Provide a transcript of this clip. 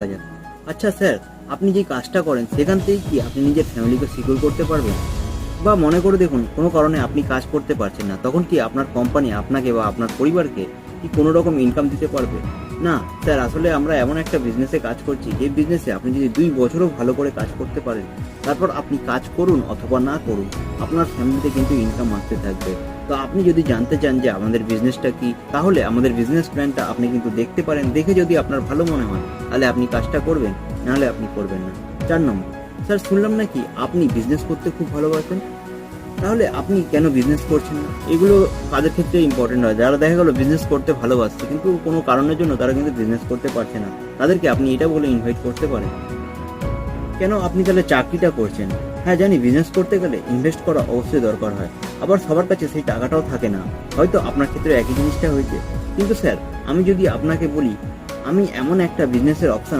যাক। আচ্ছা স্যার, আপনি যে কাজটা করেন সেখান থেকে কি আপনি নিজের ফ্যামিলিকে সিকিউর করতে পারবেন? বা মনে করে দেখুন কোনো কারণে আপনি কাজ করতে পারছেন না, তখন কি আপনার কোম্পানি আপনাকে বা আপনার পরিবারকে কি কোনো রকম ইনকাম দিতে পারবে? না স্যার, আসলে আমরা এমন একটা বিজনেসে কাজ করছি, যে বিজনেসে আপনি যদি ২ বছরও ভালো করে কাজ করতে পারেন, তারপর আপনি কাজ করুন অথবা না করুন, আপনার ফ্যামিলিতে কিন্তু ইনকাম আসতে থাকবে। তো আপনি যদি জানতে চান যে আমাদের বিজনেসটা কি, তাহলে আমাদের বিজনেস প্ল্যানটা আপনি কিন্তু দেখতে পারেন। দেখে যদি আপনার ভালো মনে হয়, তাহলে আপনি কাজটা করবেন, নাহলে আপনি করবেন না। ৪ নম্বর, স্যার শুনলাম নাকি আপনি বিজনেস করতে খুব ভালোবাসেন? তাহলে আপনি কেন বিজনেস করছেন না? এগুলো কাদের ক্ষেত্রে ইম্পর্টেন্ট হয়। যারা দেখা গেল বিজনেস করতে ভালোবাসছে, কিন্তু কোনো কারণের জন্য তারা কিন্তু বিজনেস করতে পারছে না। তাদেরকে আপনি এটা বলে ইনভাইট করতে পারেন। কেন আপনি তাহলে চাকরিটা করছেন? হ্যাঁ জানি, বিজনেস করতে গেলে ইনভেস্ট করা অবশ্যই দরকার হয়। আবার সবার কাছে সেই টাকাটাও থাকে না। হয়তো আপনার ক্ষেত্রে একই জিনিসটা হয়েছে। কিন্তু স্যার, আমি যদি আপনাকে বলি, আমি এমন একটা বিজনেসের অপশন